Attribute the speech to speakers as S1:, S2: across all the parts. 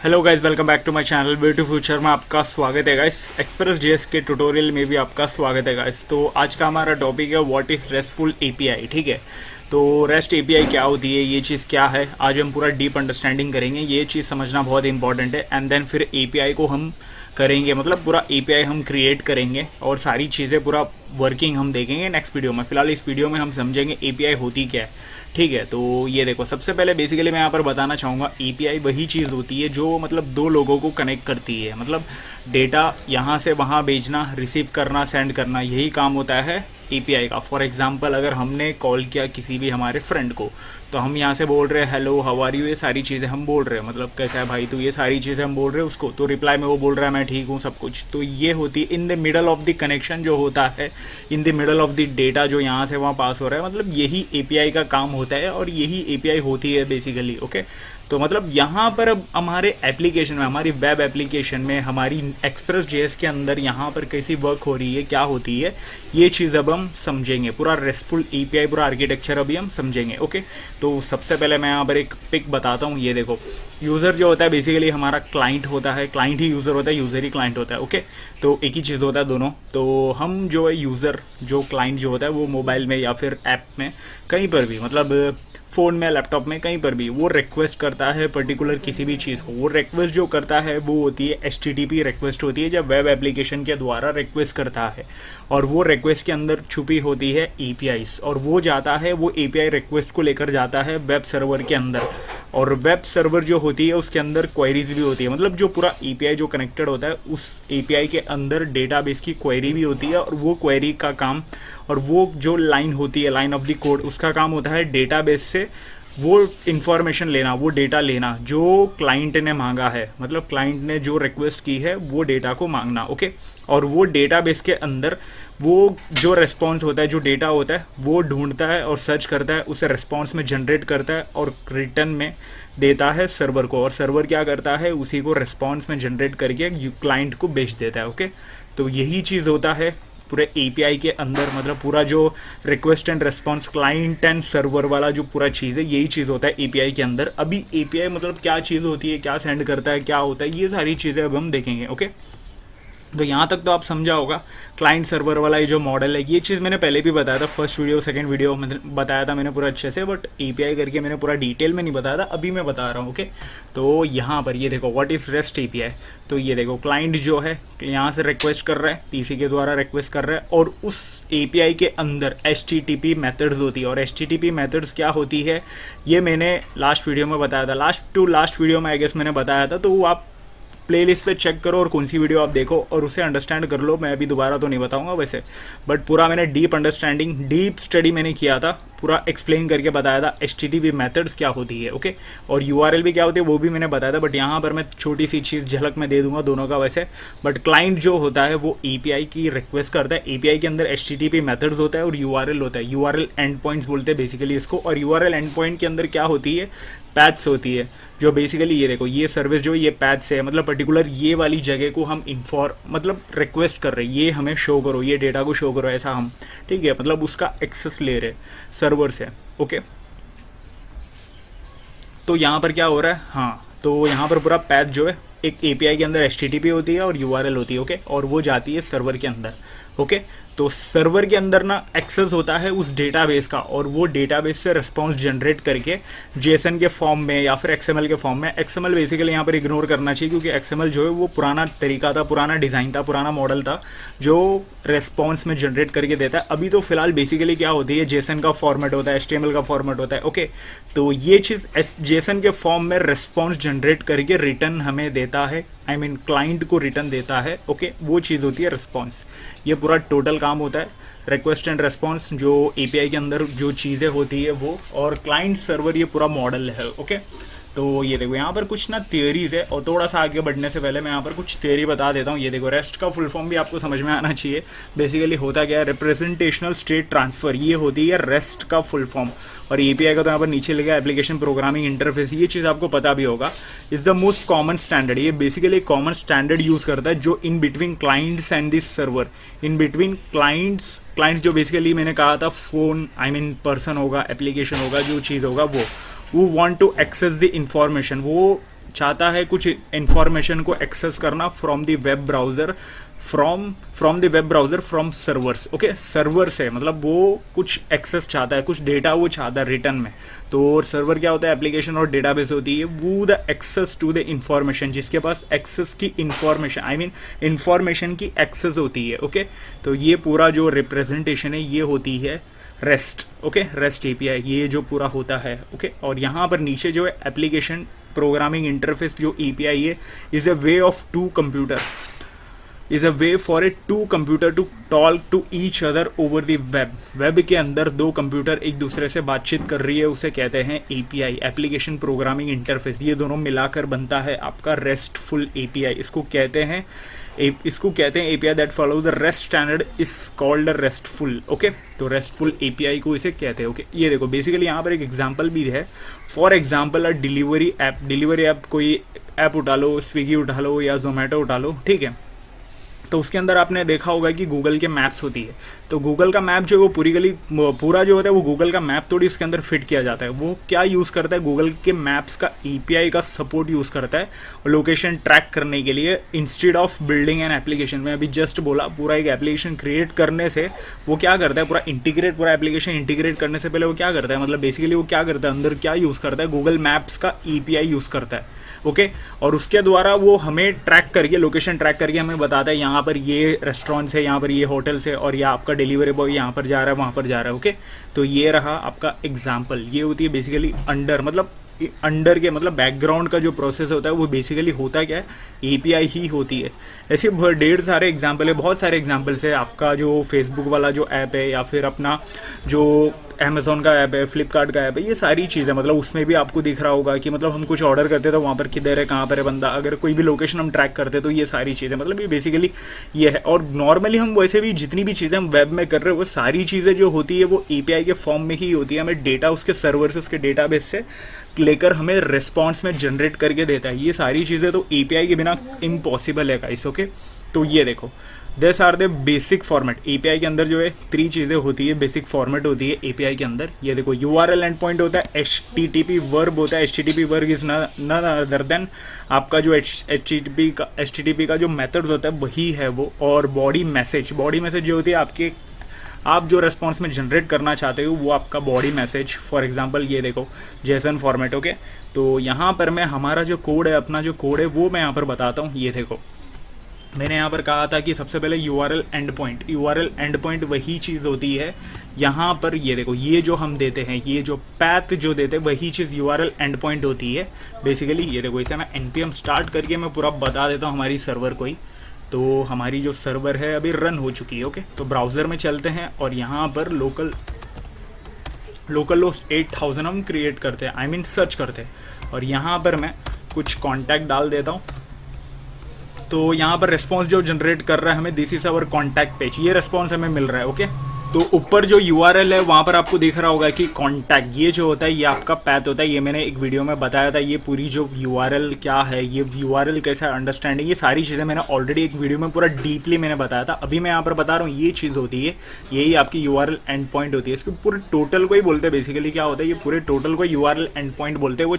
S1: Hello guys, welcome back to my channel way to future में आपका स्वागत है गाइस। एक्सप्रेस जेएस के ट्यूटोरियल में भी आपका स्वागत है गाइस। तो आज का हमारा टॉपिक है व्हाट इज़ रेस्टफुल एपीआई। ठीक है, तो रेस्ट एपीआई क्या होती है, ये चीज़ क्या है, आज हम पूरा डीप अंडरस्टैंडिंग करेंगे। ये चीज़ समझना बहुत इंपॉर्टेंट है। एंड देन फिर एपीआई को हम करेंगे, मतलब पूरा एपीआई हम क्रिएट करेंगे और सारी चीज़ें पूरा वर्किंग हम देखेंगे नेक्स्ट वीडियो में। फिलहाल इस वीडियो में हम समझेंगे एपीआई होती क्या है। ठीक है, तो ये देखो, सबसे पहले बेसिकली मैं यहाँ पर बताना चाहूँगा एपीआई वही चीज़ होती है जो मतलब दो लोगों को कनेक्ट करती है। मतलब डेटा यहाँ से वहाँ भेजना, रिसीव करना, सेंड करना, यही काम होता है एपीआई का। फॉर एग्जांपल, अगर हमने कॉल किया किसी भी हमारे फ्रेंड को, तो हम यहाँ से बोल रहे हैं हेलो हाउ आर यू, ये सारी चीज़ें हम बोल रहे हैं, मतलब कैसा है भाई, तो ये सारी चीज़ें हम बोल रहे हैं उसको, तो रिप्लाई में वो बोल रहा है मैं ठीक हूँ सब कुछ। तो ये होती है in the middle of the connection जो होता है, in the middle of the data जो यहाँ से वहाँ पास हो रहा है, मतलब यही एपीआई का काम होता है और यही एपीआई होती है बेसिकली। ओके, तो मतलब यहाँ पर अब हमारे एप्लीकेशन में, हमारी वेब एप्लीकेशन में, हमारी एक्सप्रेस जेएस के अंदर यहाँ पर कैसी वर्क हो रही है, क्या होती है, ये चीज़ अब हम समझेंगे। पूरा रेस्टफुल एपीआई, पूरा आर्किटेक्चर अभी हम समझेंगे। ओके, तो सबसे पहले मैं यहाँ पर एक पिक बताता हूँ। ये देखो, यूज़र जो होता है बेसिकली हमारा क्लाइंट होता है, क्लाइंट ही यूज़र होता है, यूज़र ही क्लाइंट होता है। ओके, तो एक ही चीज़ होता है दोनों। तो हम जो है यूज़र, जो क्लाइंट जो होता है वो मोबाइल में या फिर ऐप में कहीं पर भी, मतलब फ़ोन में, लैपटॉप में, कहीं पर भी वो रिक्वेस्ट करता है पर्टिकुलर किसी भी चीज़ को। वो रिक्वेस्ट जो करता है वो होती है एचटीटीपी रिक्वेस्ट होती है, जब वेब एप्लीकेशन के द्वारा रिक्वेस्ट करता है। और वो रिक्वेस्ट के अंदर छुपी होती है एपीआईस, और वो जाता है, वो एपीआई रिक्वेस्ट को लेकर जाता है वेब सर्वर के अंदर। और वेब सर्वर जो होती है उसके अंदर क्वेरीज भी होती है, मतलब जो पूरा एपीआई जो कनेक्टेड होता है उस एपीआई के अंदर डेटाबेस की क्वेरी भी होती है। और वो क्वेरी का काम, और वो जो लाइन होती है, लाइन ऑफ द कोड, उसका काम होता है डेटाबेस से वो इंफॉर्मेशन लेना, वो डेटा लेना जो क्लाइंट ने मांगा है, मतलब क्लाइंट ने जो रिक्वेस्ट की है वो डेटा को मांगना। ओके, और वो डेटाबेस के अंदर वो जो रिस्पॉन्स होता है, जो डेटा होता है, वो ढूंढता है और सर्च करता है, उसे रिस्पॉन्स में जनरेट करता है और रिटर्न में देता है सर्वर को। और सर्वर क्या करता है, उसी को रिस्पॉन्स में जनरेट करके क्लाइंट को भेज देता है। ओके, तो यही चीज़ होता है पूरे एपीआई के अंदर, मतलब पूरा जो request and response, client and server वाला जो पूरा चीज़ है, यही चीज़ होता है एपीआई के अंदर। अभी एपीआई मतलब क्या चीज़ होती है, क्या सेंड करता है, क्या होता है, ये सारी चीज़ें अब हम देखेंगे। ओके, तो यहाँ तक तो आप समझा होगा क्लाइंट सर्वर वाला ये जो मॉडल है। ये चीज़ मैंने पहले भी बताया था, फर्स्ट वीडियो सेकंड वीडियो में बताया था मैंने पूरा अच्छे से, बट एपीआई करके मैंने पूरा डिटेल में नहीं बताया था, अभी मैं बता रहा हूँ। ओके, तो यहाँ पर ये देखो व्हाट इज़ रेस्ट एपीआई। तो ये देखो क्लाइंट जो है यहाँ से रिक्वेस्ट कर रहा है, पीसी के द्वारा रिक्वेस्ट कर रहा है, और उस एपीआई के अंदर एचटीटीपी मेथड्स होती है। और एचटीटीपी मेथड्स क्या होती है, ये मैंने लास्ट वीडियो में बताया था, लास्ट वीडियो में आई गेस मैंने बताया था। तो वो आप प्लेलिस्ट पे चेक करो और कौन सी वीडियो आप देखो और उसे अंडरस्टैंड कर लो। मैं अभी दोबारा तो नहीं बताऊंगा वैसे, बट पूरा मैंने डीप अंडरस्टैंडिंग, डीप स्टडी मैंने किया था, पूरा एक्सप्लेन करके बताया था एचटीटीपी मेथड्स क्या होती है। ओके, और यूआरएल भी क्या होती है वो भी मैंने बताया था, बट यहाँ पर मैं छोटी सी चीज़ झलक में दे दूंगा दोनों का वैसे। बट क्लाइंट जो होता है वो एपीआई की रिक्वेस्ट करता है, एपीआई के अंदर एचटीटीपी मेथड्स होता है और यूआरएल होता है, यूआरएल एंड पॉइंट्स बोलते हैं बेसिकली इसको। और यूआरएल एंड पॉइंट के अंदर क्या होती है, पैथ्स होती है, जो बेसिकली ये देखो, ये सर्विस जो ये पैथ से है, मतलब पर्टिकुलर ये वाली जगह को हम मतलब रिक्वेस्ट कर रहे हैं, ये हमें शो करो, ये डेटा को शो करो, ऐसा हम, ठीक है, मतलब उसका एक्सेस ले रहे सर्वर से। ओके, तो यहाँ पर क्या हो रहा है, हाँ, तो यहाँ पर पूरा पैथ जो है, एक एपीआई के अंदर एचटीटीपी होती है और यूआरएल होती है। ओके, और वो जाती है सर्वर के अंदर। ओके, तो सर्वर के अंदर ना एक्सेस होता है उस डेटाबेस का, और वो डेटाबेस से रिस्पॉन्स जनरेट करके जेसन के फॉर्म में या फिर एक्सएमएल के फॉर्म में, एक्सएमएल बेसिकली यहाँ पर इग्नोर करना चाहिए क्योंकि एक्सएमएल जो है वो पुराना तरीका था, पुराना डिज़ाइन था, पुराना मॉडल था जो रिस्पॉन्स में जनरेट करके देता है। अभी तो फिलहाल बेसिकली क्या होती है, जेसन का फॉर्मेट होता है, एचटीएमएल का फॉर्मेट होता है। ओके, तो ये चीज़ जेसन के फॉर्म में रिस्पॉन्स जनरेट करके रिटर्न हमें देता है, आई मीन क्लाइंट को रिटर्न देता है। ओके, वो चीज़ होती है रिस्पॉन्स। ये पूरा टोटल काम होता है रिक्वेस्ट एंड रिस्पॉन्स, जो एपीआई के अंदर जो चीज़ें होती है वो, और क्लाइंट सर्वर, ये पूरा मॉडल है। ओके, तो ये देखो यहाँ पर कुछ ना थियरीज है, और थोड़ा सा आगे बढ़ने से पहले मैं यहाँ पर कुछ थियरी बता देता हूँ। ये देखो, रेस्ट का फुल फॉर्म भी आपको समझ में आना चाहिए। बेसिकली होता क्या है, रिप्रेजेंटेशनल स्टेट ट्रांसफर, ये होती है रेस्ट का फुल फॉर्म। और एपीआई का तो यहाँ पर नीचे लिखा है एप्लीकेशन प्रोग्रामिंग इंटरफेस, ये चीज़ आपको पता भी होगा। Is the most common standard, ये बेसिकली एक कॉमन स्टैंडर्ड यूज़ करता है जो in between clients and this server, in between clients जो बेसिकली मैंने कहा था फ़ोन, आई मीन पर्सन होगा, एप्लीकेशन होगा, जो चीज़ होगा वो want to access the information, वो चाहता है कुछ इंफॉर्मेशन को एक्सेस करना from the web browser, from the web browser from servers. Okay, server से मतलब वो कुछ एक्सेस चाहता है, कुछ डेटा वो चाहता है रिटर्न में। तो सर्वर क्या होता है, एप्लीकेशन और डेटाबेस होती है, वो the access to the information, जिसके पास एक्सेस की इंफॉर्मेशन, आई मीन इंफॉर्मेशन की एक्सेस होती है। ओके, तो ये पूरा जो रिप्रेजेंटेशन है ये होती है रेस्ट। ओके, रेस्ट एपीआई ये जो पूरा होता है। ओके, और यहाँ पर नीचे जो है एप्लीकेशन प्रोग्रामिंग इंटरफेस जो एपीआई है, is a way of two computer, is a way for a two computer to talk to each other over the web. Web के अंदर दो कंप्यूटर एक दूसरे से बातचीत कर रही है, उसे कहते हैं एपीआई, एप्लीकेशन प्रोग्रामिंग इंटरफेस। ये दोनों मिलाकर बनता है आपका रेस्टफुल एपीआई। इसको कहते हैं API that follow the rest standard is called restful. Okay, तो रेस्टफुल एपीआई को इसे कहते हैं। ओके, ये देखो बेसिकली यहाँ पर एक एग्जांपल भी है। फॉर एग्जांपल डिलीवरी ऐप, कोई ऐप उठा लो, स्विगी उठा लो या जोमेटो उठा लो, ठीक है। तो उसके अंदर आपने देखा होगा कि गूगल के मैप्स होती है। तो गूगल का मैप जो है वो पूरा जो होता है वो गूगल का मैप थोड़ी इसके अंदर फिट किया जाता है। वो क्या यूज़ करता है, गूगल के मैप्स का एपीआई का सपोर्ट यूज़ करता है लोकेशन ट्रैक करने के लिए, instead of building an application. मैं अभी जस्ट बोला, पूरा एक एप्लीकेशन क्रिएट करने से वो क्या करता है, पूरा एप्लीकेशन इंटीग्रेट करने से पहले वो क्या करता है, मतलब बेसिकली वो क्या करता है, अंदर क्या यूज़ करता है, गूगल मैप्स का एपीआई यूज़ करता है। ओके, और उसके द्वारा वो हमें ट्रैक करके, लोकेशन ट्रैक करके हमें बताता है यहाँ पर ये रेस्टोरेंट्स है, यहाँ पर ये होटल्स है, और यह आपका डिलीवरी बॉय यहाँ पर जा रहा है, वहाँ पर जा रहा है। ओके, तो ये रहा आपका एग्जाम्पल। ये होती है बेसिकली अंडर के मतलब बैकग्राउंड का जो प्रोसेस होता है वो बेसिकली होता क्या है, एपीआई ही होती है। ऐसे ढेर सारे एग्जाम्पल है, बहुत सारे एग्जाम्पल्स है। आपका जो फेसबुक वाला जो ऐप है, या फिर अपना जो अमेज़ॉन का ऐप है, फ्लिपकार्ट का ऐप है, ये सारी चीज़ें मतलब उसमें भी आपको दिख रहा होगा कि मतलब हम कुछ ऑर्डर करते तो वहाँ पर किधर है, कहाँ पर है बंदा, अगर कोई भी लोकेशन हम ट्रैक करते तो ये सारी चीज़ें मतलब ये बेसिकली ये है। और नॉर्मली हम वैसे भी जितनी भी चीज़ें हम वेब में कर रहे हैं वो सारी चीज़ें जो होती है वो एपीआई के फॉर्म में ही होती है। हमें डेटा उसके सर्वर से, उसके डेटाबेस से लेकर हमें रिस्पॉन्स में जनरेट करके देता है। ये सारी चीज़ें तो एपीआई के बिना इम्पॉसिबल है गाइस। ओके, तो ये देखो, this are the basic format. API के अंदर जो है 3 चीज़ें होती है, बेसिक फॉर्मेट होती है एपीआई के अंदर। ये देखो, यूआरएल एंड पॉइंट होता है, एचटीटीपी वर्ब होता है, HTTP verb is none other than आपका जो एचटीटीपी का जो मेथड्स होता है वही है वो। और बॉडी मैसेज जो होती है आप जो रेस्पॉन्स में जनरेट करना चाहते हो वो आपका बॉडी मैसेज। फॉर एग्जांपल ये देखो, जेसन फॉर्मेट। ओके, तो यहाँ पर मैं हमारा जो कोड है, अपना जो कोड है वो मैं यहाँ पर बताता हूँ। ये देखो, मैंने यहाँ पर कहा था कि सबसे पहले यूआरएल एंड पॉइंट वही चीज़ होती है। यहाँ पर ये देखो, ये जो हम देते हैं, ये जो पैथ जो देते हैं वही चीज़ यूआरएल एंड पॉइंट होती है बेसिकली। ये देखो, इसे मैं npm स्टार्ट करके मैं पूरा बता देता हूँ हमारी सर्वर को ही। तो हमारी जो सर्वर है अभी रन हो चुकी है। ओके, तो ब्राउज़र में चलते हैं और यहाँ पर लोकल होस्ट 8000 हम क्रिएट करते हैं, आई मीन सर्च करते हैं। और यहाँ पर मैं कुछ कॉन्टैक्ट डाल देता हूँ। तो यहाँ पर रिस्पॉन्स जो जनरेट कर रहा है हमें, this is our contact page, ये रिस्पॉन्स हमें मिल रहा है। ओके, तो ऊपर जो यूआरएल है वहाँ पर आपको दिख रहा होगा कि कॉन्टैक्ट, ये जो होता है ये आपका पैथ होता है। ये मैंने एक वीडियो में बताया था, ये पूरी जो यूआरएल क्या है, ये यूआरएल कैसा अंडरस्टैंडिंग, ये सारी चीज़ें मैंने ऑलरेडी एक वीडियो में पूरा डीपली मैंने बताया था। अभी मैं यहाँ पर बता रहा हूँ, ये चीज़ होती है, यही आपकी यूआरएल एंड पॉइंट होती है। इसके पूरे टोटल को ही बोलते हैं बेसिकली। क्या होता है, ये पूरे टोटल को यूआरएल एंड पॉइंट बोलते हैं। वो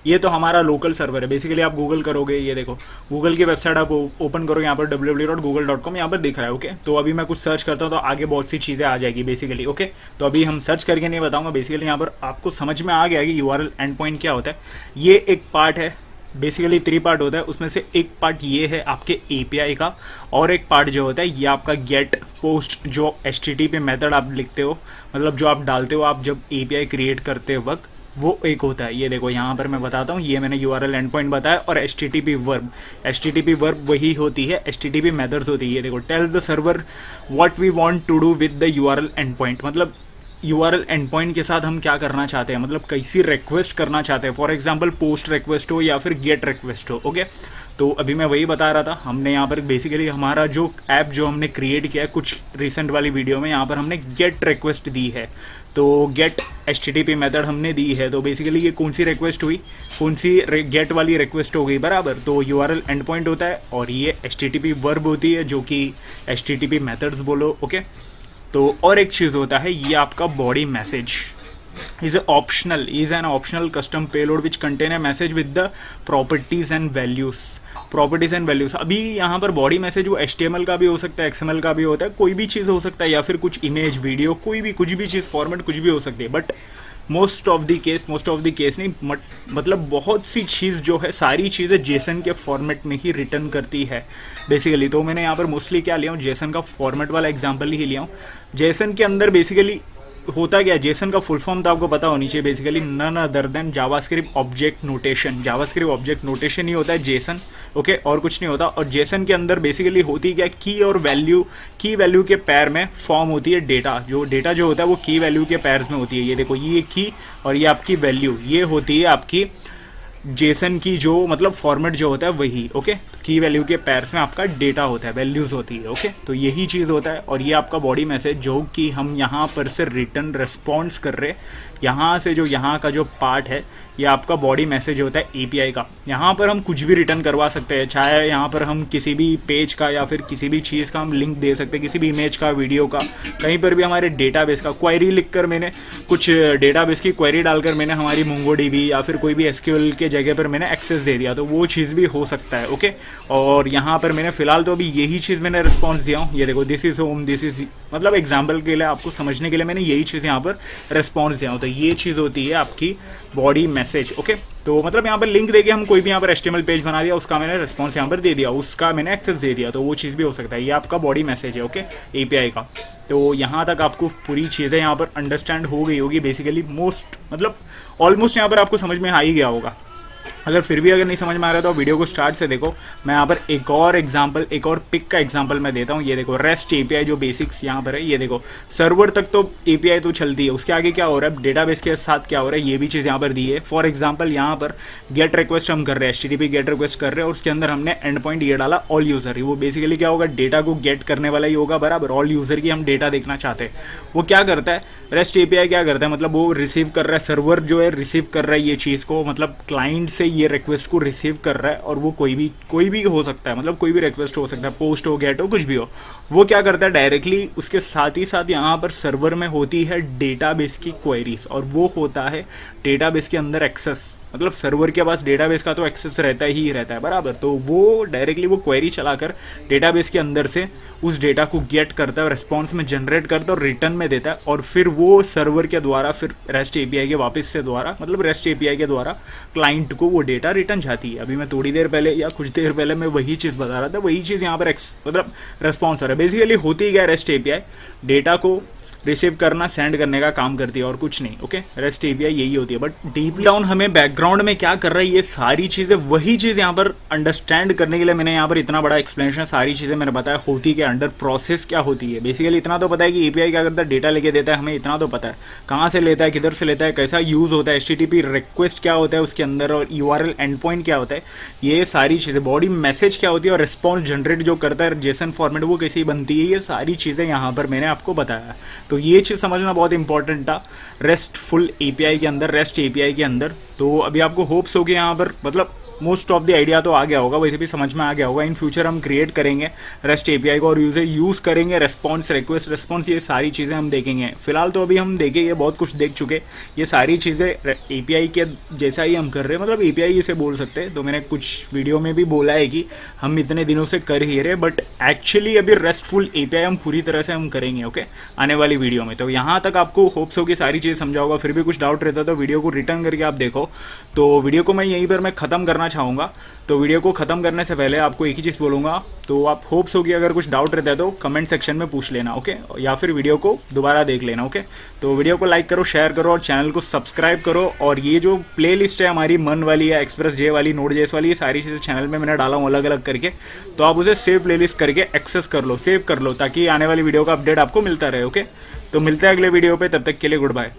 S1: ये तो हमारा लोकल सर्वर है बेसिकली। आप गूगल करोगे, ये देखो गूगल की वेबसाइट आप ओपन करो, यहाँ पर www.google.com यहाँ पर दिख रहा है। ओके, तो अभी मैं कुछ सर्च करता हूँ तो आगे बहुत सी चीज़ें आ जाएगी बेसिकली। ओके, तो अभी हम सर्च करके नहीं बताऊंगा, बेसिकली यहाँ पर आपको समझ में आ गया कि यूआरएल एंड पॉइंट क्या होता है। ये एक पार्ट है, बेसिकली 3 पार्ट होता है, उसमें से एक पार्ट ये है आपके एपीआई का, और एक पार्ट जो होता है ये आपका गेट पोस्ट, जो एचटीटीपी मेथड आप लिखते हो, मतलब जो आप डालते हो आप जब एपीआई क्रिएट करते वक्त, वो एक होता है। ये देखो, यहाँ पर मैं बताता हूँ, ये मैंने यूआरएल एंड पॉइंट बताया। और एचटीटीपी वर्ब वही होती है, एचटीटीपी मेथड्स होती है। ये देखो, tells the server what we want to do with the URL endpoint, मतलब यूआरएल एंड पॉइंट के साथ हम क्या करना चाहते हैं, मतलब कैसी रिक्वेस्ट करना चाहते हैं। फॉर एग्जांपल पोस्ट रिक्वेस्ट हो या फिर गेट रिक्वेस्ट हो। ओके, तो अभी मैं वही बता रहा था। हमने यहाँ पर बेसिकली हमारा जो ऐप जो हमने क्रिएट किया है कुछ रिसेंट वाली वीडियो में, यहाँ पर हमने गेट रिक्वेस्ट दी है। तो गेट एचटीटीपी मेथड हमने दी है, तो बेसिकली ये कौन सी रिक्वेस्ट हुई, कौन सी गेट वाली रिक्वेस्ट हो गई बराबर। तो यूआरएल एंड पॉइंट होता है और ये एचटीटीपी वर्ब होती है, जो कि एचटीटीपी मेथड्स बोलो। ओके, तो और एक चीज़ होता है ये आपका body message. is an optional custom payload which contain a message with the properties and values. अभी यहाँ पर बॉडी मैसेज वो HTML का भी हो सकता है, XML का भी होता है, कोई भी चीज़ हो सकता है, या फिर कुछ इमेज वीडियो कुछ भी चीज़ फॉर्मेट कुछ भी हो सकती है, but most of the case नहीं, मतलब बहुत सी चीज़ जो है, सारी चीज़ें जेसन के फॉर्मेट में ही रिटर्न करती है बेसिकली। तो मैंने यहाँ पर मोस्टली क्या लिया हूँ, जेसन का फॉर्मेट वाला एग्जाम्पल ही लिया हूँ। जेसन के अंदर बेसिकली होता क्या है, जेसन का फुल फॉर्म तो आपको पता होनी चाहिए, basically none other than JavaScript object notation. JavaScript object notation ही होता है जेसन, ओके, और कुछ नहीं होता। और जेसन के अंदर बेसिकली होती क्या, की वैल्यू के पैर में फॉर्म होती है डेटा। जो होता है वो की वैल्यू के पैर्स में होती है। ये देखो, ये की और ये आपकी वैल्यू, ये होती है आपकी जेसन की जो मतलब फॉर्मेट जो होता है वही, ओके। की वैल्यू के पैर्स में आपका डेटा होता है, वैल्यूज़ होती है, ओके। तो यही चीज़ होता है। और ये आपका बॉडी मैसेज जो कि हम यहाँ पर से रिटर्न रिस्पॉन्स कर रहे, यहाँ से जो यहाँ का जो पार्ट है, ये आपका बॉडी मैसेज होता है एपीआई का। यहाँ पर हम कुछ भी रिटर्न करवा सकते हैं, चाहे यहाँ पर हम किसी भी पेज का या फिर किसी भी चीज़ का हम लिंक दे सकते हैं, किसी भी इमेज का, वीडियो का, कहीं पर भी हमारे डेटाबेस का क्वेरी लिखकर, मैंने कुछ डेटाबेस की क्वेरी डालकर मैंने हमारी मोंगोडीबी या फिर कोई भी एसक्यूएल के जगह पर मैंने एक्सेस दे दिया, तो वो चीज़ भी हो सकता है, ओके। और यहाँ पर मैंने फिलहाल तो अभी यही चीज़ मैंने रिस्पॉन्स दिया हूँ। ये देखो, this is home, this is, मतलब एग्जाम्पल के लिए आपको समझने के लिए मैंने यही चीज़ यहाँ पर रिस्पॉन्स दिया हूँ। तो ये चीज़ होती है आपकी बॉडी मैसेज, ओके। तो मतलब यहाँ पर लिंक देके हम कोई भी यहाँ पर HTML पेज बना दिया, उसका मैंने रिस्पॉन्स यहाँ पर दे दिया, उसका मैंने एक्सेस दे दिया, तो वो चीज़ भी हो सकता है। ये आपका बॉडी मैसेज है, ओके, एपीआई का। तो यहाँ तक आपको पूरी चीज़ें यहाँ पर अंडरस्टैंड हो गई होगी बेसिकली, मतलब ऑलमोस्ट यहाँ पर आपको समझ में आ ही गया होगा। अगर फिर भी नहीं समझ में आ रहा है तो वीडियो को स्टार्ट से देखो। मैं यहाँ पर एक और पिक का एग्जांपल मैं देता हूँ। ये देखो, रेस्ट एपीआई जो बेसिक्स यहाँ पर है, ये देखो, सर्वर तक तो एपीआई तो चलती है, उसके आगे क्या हो रहा है, डेटाबेस के साथ क्या हो रहा है, ये भी चीज़ यहाँ पर दी है। फॉर एग्जाम्पल यहाँ पर गेट रिक्वेस्ट हम कर रहे हैं, HTTP गेट रिक्वेस्ट कर रहे हैं, और उसके अंदर हमने एंड पॉइंट ये डाला ऑल यूज़र। वो बेसिकली क्या होगा, डेटा को गेट करने वाला ही होगा, बराबर। ऑल यूज़र की हम डेटा देखना चाहते हैं। वो क्या करता है, रेस्ट एपीआई क्या करता है, मतलब वो रिसीव कर रहा है, सर्वर जो है रिसीव कर रहा है ये चीज़ को, मतलब क्लाइंट से ये रिक्वेस्ट को रिसीव कर रहा है। और वो कोई भी हो सकता है, मतलब कोई भी रिक्वेस्ट हो सकता है, पोस्ट हो, गेट हो, कुछ भी हो। वो क्या करता है, डायरेक्टली उसके साथ ही साथ यहाँ पर सर्वर में होती है डेटाबेस की क्वेरीज, और वो होता है डेटाबेस के अंदर एक्सेस, मतलब सर्वर के पास डेटाबेस का तो एक्सेस रहता ही रहता है, बराबर। तो वो डायरेक्टली वो क्वेरी चलाकर डेटाबेस के अंदर से उस डेटा को गेट करता है, रिस्पॉन्स में जनरेट करता है और रिटर्न में देता है। और फिर वो सर्वर के द्वारा, फिर रेस्ट एपीआई के वापस से द्वारा, मतलब रेस्ट एपीआई के द्वारा क्लाइंट को वो डेटा रिटर्न जाती है। अभी मैं थोड़ी देर पहले या कुछ देर पहले मैं वही चीज़ बता रहा था, वही चीज़ यहाँ पर मतलब रिस्पॉन्स आ रहा है। बेसिकली होती क्या, रेस्ट एपीआई डेटा को रिसीव करना, सेंड करने का काम करती है और कुछ नहीं, ओके। रेस्ट एपीआई यही होती है। बट डीपली डाउन हमें बैकग्राउंड में क्या कर रहा है, ये सारी चीज़ें, वही चीज़ यहाँ पर अंडरस्टैंड करने के लिए मैंने यहाँ पर इतना बड़ा एक्सप्लेनेशन, सारी चीज़ें मैंने बताया होती क्या, अंडर प्रोसेस क्या होती है। बेसिकली इतना तो पता है कि एपीआई क्या करता है, डेटा लेके देता है, हमें इतना तो पता है, कहाँ से लेता है, किधर से लेता है, कैसा यूज़ होता है, HTTP रिक्वेस्ट क्या होता है उसके अंदर, और URL एंड पॉइंट क्या होता है, ये सारी चीज़ें, बॉडी मैसेज क्या होती है, और रिस्पॉन्स जनरेट जो करता है जेसन फॉर्मेट, वो कैसी बनती है, ये सारी चीज़ें यहाँ पर मैंने आपको बताया। तो ये चीज़ समझना बहुत इंपॉर्टेंट था रेस्टफुल एपीआई के अंदर, रेस्ट एपीआई के अंदर। तो अभी आपको होप्स हो कि यहाँ पर मतलब मोस्ट ऑफ द आइडिया तो आ गया होगा, वैसे भी समझ में आ गया होगा। इन फ्यूचर हम क्रिएट करेंगे रेस्ट एपीआई को और यूज़ करेंगे, रिस्पॉन्स, रिक्वेस्ट, रिस्पॉन्स, ये सारी चीज़ें हम देखेंगे। फिलहाल तो अभी हम देखेंगे, बहुत कुछ देख चुके, ये सारी चीज़ें एपीआई के जैसा ही हम कर रहे हैं, मतलब एपीआई इसे बोल सकते हैं। तो मैंने कुछ वीडियो में भी बोला है कि हम इतने दिनों से कर ही रहे, बट एक्चुअली अभी रेस्टफुल एपीआई हम पूरी तरह से हम करेंगे, ओके, आने वाली वीडियो में। तो यहाँ तक आपको होप्स हो कि सारी चीज़ समझा होगा। फिर भी कुछ डाउट रहता तो वीडियो को रिटर्न करके आप देखो। तो वीडियो को मैं यहीं पर मैं ख़त्म करना चाहूँगा। तो वीडियो को ख़त्म करने से पहले आपको एक ही चीज़ बोलूँगा, तो आप होप्स हो कि अगर कुछ डाउट रहता है तो कमेंट सेक्शन में पूछ लेना, ओके, या फिर वीडियो को दोबारा देख लेना, ओके। तो वीडियो को लाइक करो, शेयर करो और चैनल को सब्सक्राइब करो। और ये जो प्लेलिस्ट है हमारी मन वाली या एक्सप्रेस जे वाली, नोड जेस वाली, ये सारी चीज़ें चैनल में मैंने डाला हूँ अलग अलग करके। तो आप उसे सेव प्लेलिस्ट करके एक्सेस कर लो, सेव कर लो, ताकि आने वाली वीडियो का अपडेट आपको मिलता रहे, ओके। तो मिलते हैं अगले वीडियो पे, तब तक के लिए गुड बाय।